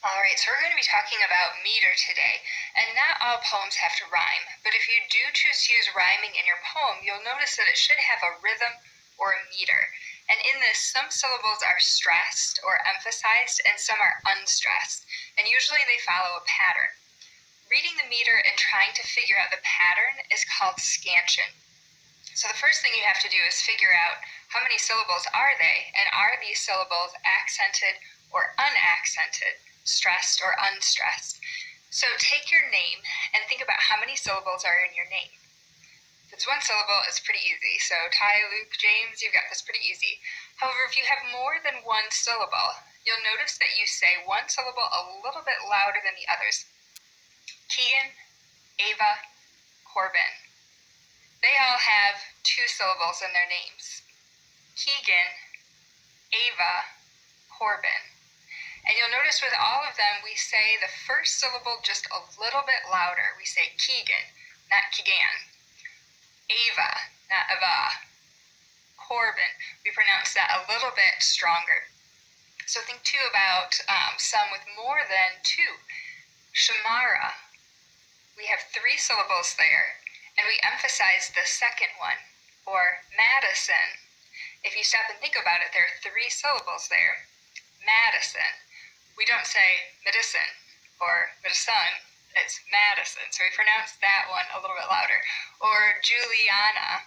Alright, so we're going to be talking about meter today, and not all poems have to rhyme, but if you do choose to use rhyming in your poem, you'll notice that it should have a rhythm or a meter. And in this, some syllables are stressed or emphasized, and some are unstressed, and usually they follow a pattern. Reading the meter and trying to figure out the pattern is called scansion. So the first thing you have to do is figure out how many syllables are they, and are these syllables accented or unaccented, stressed or unstressed. So take your name and think about how many syllables are in your name. If it's one syllable, it's pretty easy. So Ty, Luke, James, you've got this pretty easy. However, if you have more than one syllable, you'll notice that you say one syllable a little bit louder than the others. Keegan, Ava, Corbin. They all have two syllables in their names. Keegan, Ava, Corbin. And you'll notice with all of them, we say the first syllable just a little bit louder. We say Keegan, not Keegan. Ava, not Ava. Corbin, we pronounce that a little bit stronger. So think too about some with more than two. Shamara, we have three syllables there, and we emphasize the second one. Or Madison, if you stop and think about it, there are three syllables there. Madison. We don't say medicine or medicine, it's Madison. So we pronounce that one a little bit louder. Or Juliana,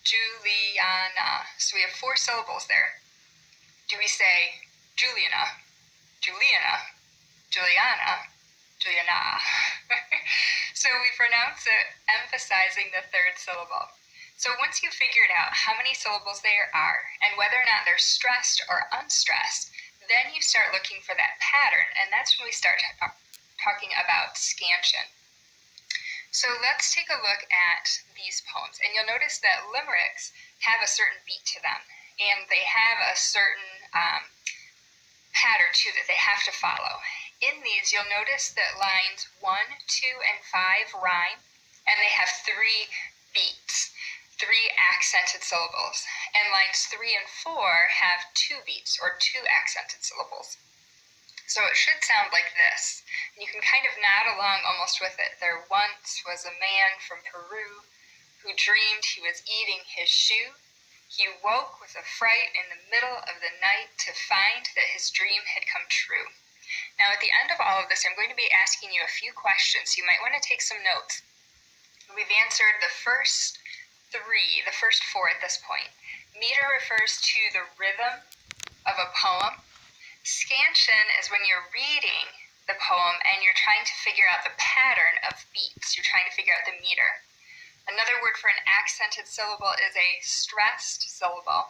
Juliana. So we have four syllables there. Do we say Juliana, Juliana, Juliana, Juliana? So we pronounce it emphasizing the third syllable. So once you've figured out how many syllables there are and whether or not they're stressed or unstressed, then you start looking for that pattern, and that's when we start talking about scansion. So let's take a look at these poems, and you'll notice that limericks have a certain beat to them, and they have a certain pattern too that they have to follow. In these, you'll notice that lines 1, 2, and 5 rhyme, and they have 3 beats. 3 accented syllables, and lines 3 and 4 have 2 beats, or 2 accented syllables. So it should sound like this. You can kind of nod along almost with it. There once was a man from Peru who dreamed he was eating his shoe. He woke with a fright in the middle of the night to find that his dream had come true. Now at the end of all of this, I'm going to be asking you a few questions. You might want to take some notes. We've answered the first 3, the first 4 at this point. Meter refers to the rhythm of a poem. Scansion is when you're reading the poem and you're trying to figure out the pattern of beats. You're trying to figure out the meter. Another word for an accented syllable is a stressed syllable.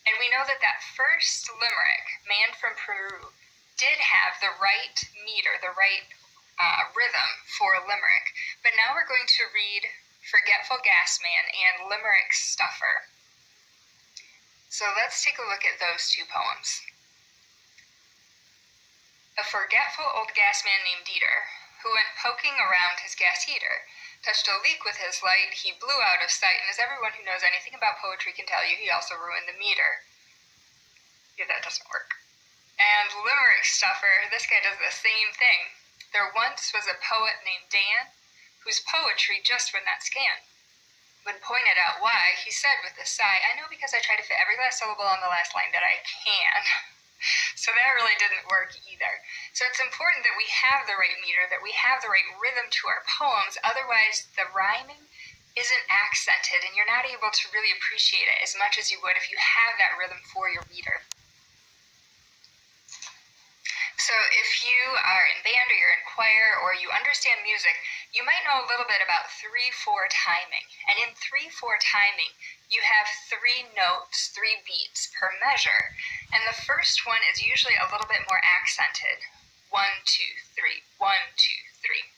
And we know that that first limerick, Man from Peru, did have the right meter, the right rhythm for a limerick. But now we're going to read Forgetful Gasman and Limerick Stuffer. So let's take a look at those 2 poems. A forgetful old gasman named Dieter, who went poking around his gas heater, touched a leak with his light, he blew out of sight, and as everyone who knows anything about poetry can tell you, he also ruined the meter. Yeah, that doesn't work. And Limerick Stuffer, this guy does the same thing. There once was a poet named Dan, whose poetry just would not scan. When pointed out why, he said with a sigh, I know because I try to fit every last syllable on the last line that I can. So that really didn't work either. So it's important that we have the right meter, that we have the right rhythm to our poems, otherwise the rhyming isn't accented and you're not able to really appreciate it as much as you would if you have that rhythm for your reader. So if you are in band or you're in choir or you understand music, you might know a little bit about 3/4 timing. And in 3/4 timing, you have 3 notes, 3 beats per measure. And the first one is usually a little bit more accented. 1, 2, 3, 1, 2, 3.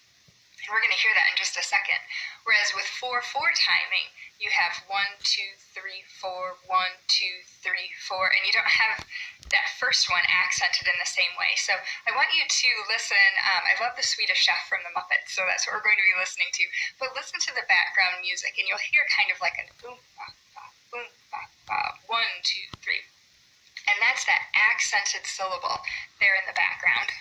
And we're going to hear that in just a second. Whereas with 4/4 timing, you have 1, 2, 3, 4, 1, 2, 3, 4, and you don't have that first one accented in the same way. So I want you to listen. I love the Swedish Chef from the Muppets, so that's what we're going to be listening to. But listen to the background music, and you'll hear kind of like a boom, ba, ba, boom, ba, ba, 1, 2, 3. And that's that accented syllable there in the background.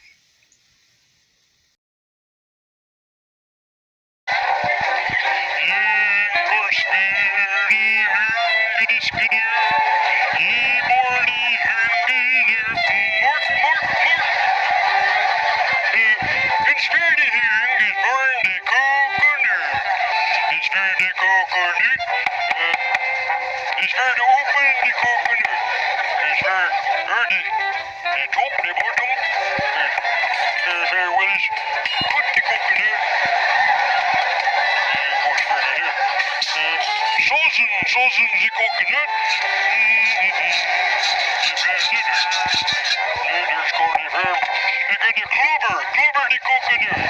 the top, the bottom. Willis, put the coconut. Sauzen the coconut. There's Corny Herb. You got the clover the coconut.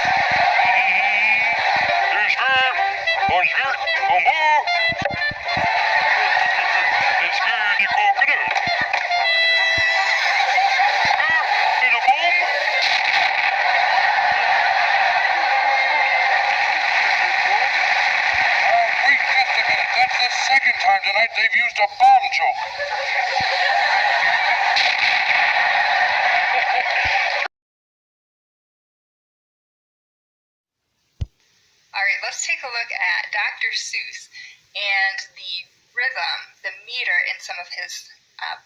There's her, on here, on more. There's her, the coconut. Her, the bomb. Wait just a minute. That's the second time tonight they've used a bomb joke. Alright, let's take a look at Dr. Seuss and the rhythm, the meter in some of his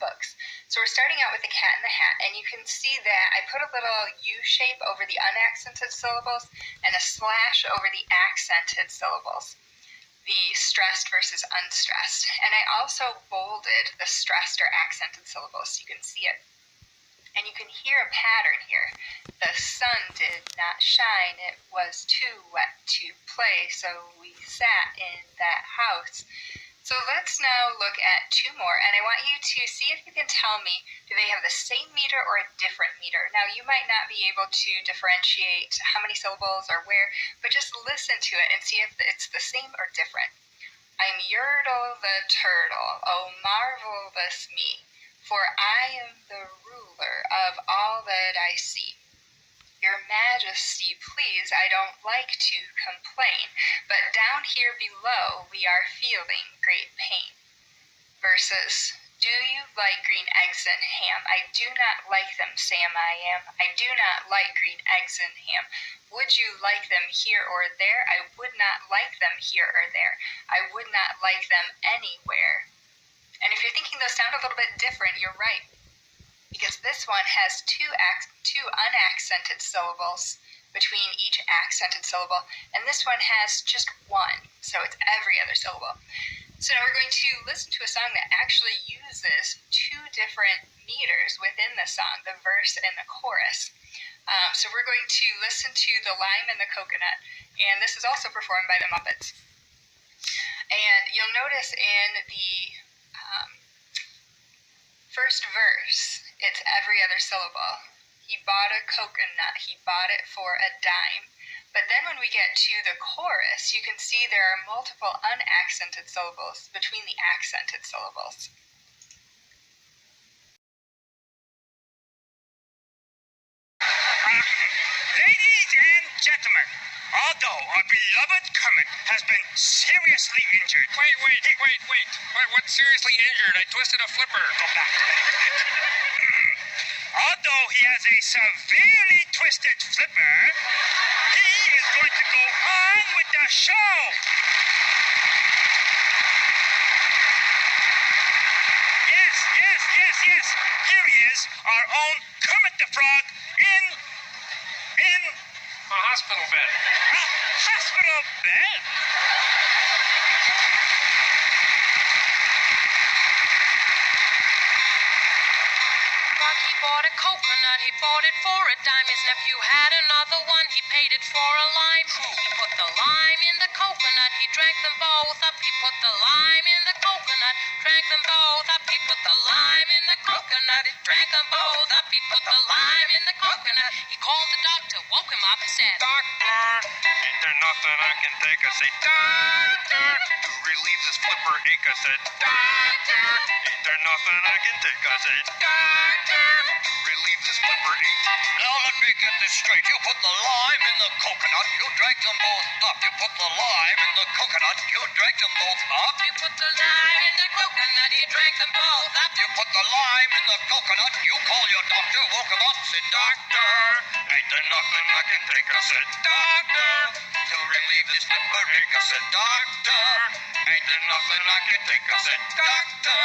books. So we're starting out with The Cat in the Hat, and you can see that I put a little U shape over the unaccented syllables and a slash over the accented syllables, the stressed versus unstressed. And I also bolded the stressed or accented syllables so you can see it. And you can hear a pattern here. The sun did not shine, it was too wet to play, so we sat in that house. So let's now look at two more, and I want you to see if you can tell me, do they have the same meter or a different meter? Now, you might not be able to differentiate how many syllables or where, but just listen to it and see if it's the same or different. I'm Yertle the turtle, oh marvelous me, for I am the ruler of all that I see. Your Majesty, please, I don't like to complain, but down here below we are feeling great pain. Versus, do you like green eggs and ham? I do not like them, Sam I am. I do not like green eggs and ham. Would you like them here or there? I would not like them here or there. I would not like them anywhere. And if you're thinking those sound a little bit different, you're right. Because this one has two unaccented syllables between each accented syllable, and this one has just one, so it's every other syllable. So now we're going to listen to a song that actually uses two different meters within the song, the verse and the chorus. So we're going to listen to The Lime and the Coconut, and this is also performed by the Muppets. And you'll notice in the first verse, it's every other syllable. He bought a coconut, he bought it for a dime. But then when we get to the chorus, you can see there are multiple unaccented syllables between the accented syllables. Ladies and gentlemen, although our beloved Kermit has been seriously injured... Wait. What's seriously injured? I twisted a flipper. Go back to that. Although he has a severely twisted flipper, he is going to go on with the show. Yes. Here he is, our own Kermit the Frog in A hospital bed. a hospital bed. He bought a coconut, he bought it for a dime. His nephew had another one, he paid it for a lime. He put the lime in the coconut, he drank them both up. He put the lime in the coconut, drank them both up. He put the lime in the coconut, drank them both up. He put the lime in the coconut. He called the doctor, woke him up and said, Doctor, ain't there nothing I can take? I say, Doctor, to relieve this flipper ache. I said, Doctor, ain't there nothing I can take? I said, Doctor, to relieve this flipper ache. Now let me get this straight. You put the lime in the coconut, you drank them both up. You put the lime in the coconut, you drank them both up. he put the lime in the coconut, he drank them both up. You put the lime in the coconut, you call your doctor, woke him up, said, Doctor, ain't there nothing I can take? I said, Doctor, to relieve this flipper ache. I said, Doctor, ain't there nothing I can take? I said, Doctor,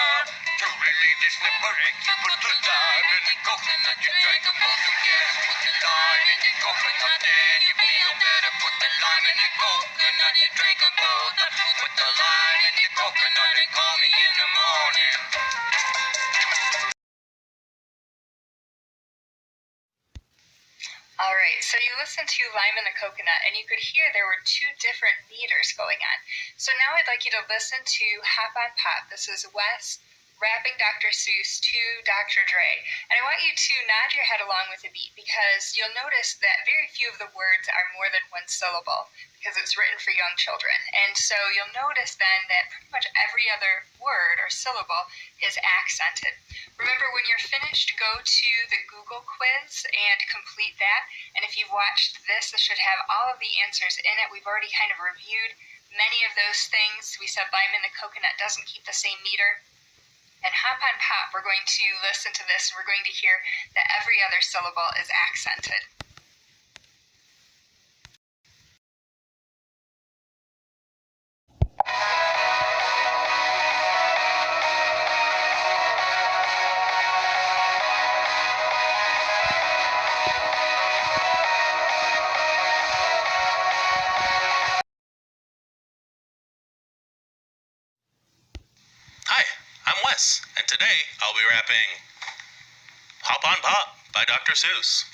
to relieve this flipper ache. You put the lime in the coconut, you drank them both together. Put the lime in the coconut, then you feel better. Put the lime in the coconut, you drink them both up. Put the lime in the coconut and call me in the morning. Right, so you listened to Lime and the Coconut, and you could hear there were two different meters going on. So now I'd like you to listen to Hop on Pop. This is Wes rapping Dr. Seuss to Dr. Dre. And I want you to nod your head along with the beat, because you'll notice that very few of the words are more than one syllable, because it's written for young children. And so you'll notice then that pretty much every other word or syllable is accented. Remember, when you're finished, go to the Google quiz and complete that. And if you've watched this, this should have all of the answers in it. We've already kind of reviewed many of those things. We said Lime and the Coconut doesn't keep the same meter. And Hop on Pop, we're going to listen to this, and we're going to hear that every other syllable is accented. Hi, I'm Wes, and today I'll be rapping Hop on Pop by Dr. Seuss.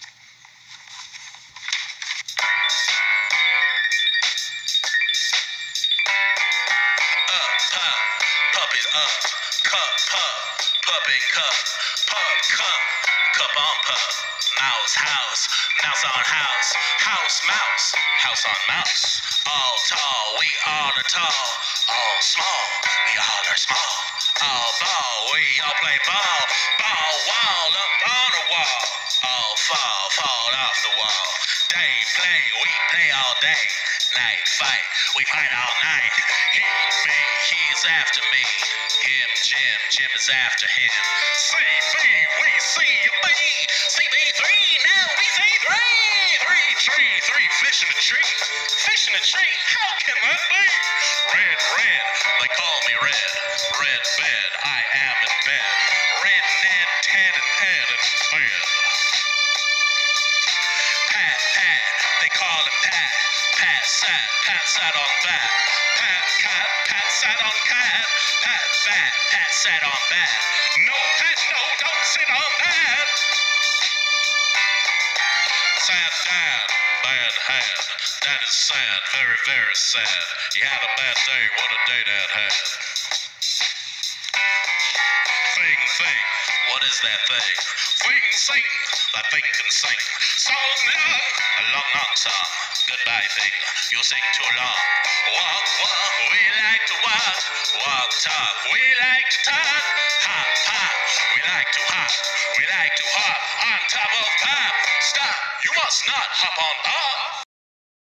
Puppies up, pupping cup, cup on pup, mouse on house on mouse, all tall, we all are tall, all small, we all are small, all ball, we all play ball, wall up on a wall, all fall off the wall, day play, we play all day, night fight, we fight all night, he's after me, him, Jim is after him, CB, we CB, CB3, now we say three, fish in a tree, how can that be? Red, they call me Red bed, I am in bed, Red Ned, Ted and Ed in bed. Pat, they call him Pat sat on bat, Pat sat on cat, Pat sat on bat, no Pat, no, don't sit on that. Sad dad, bad hand, that is sad, very, very sad, he had a bad day, what a day Dad had. Thing, what is that thing? Thing, sing, that thing can sing. Song long, a long song. Goodbye thing, you sing too long. Walk, we like to walk, talk, we like to talk. Hop, we like to hop on top of pop. Stop, you must not hop on pop.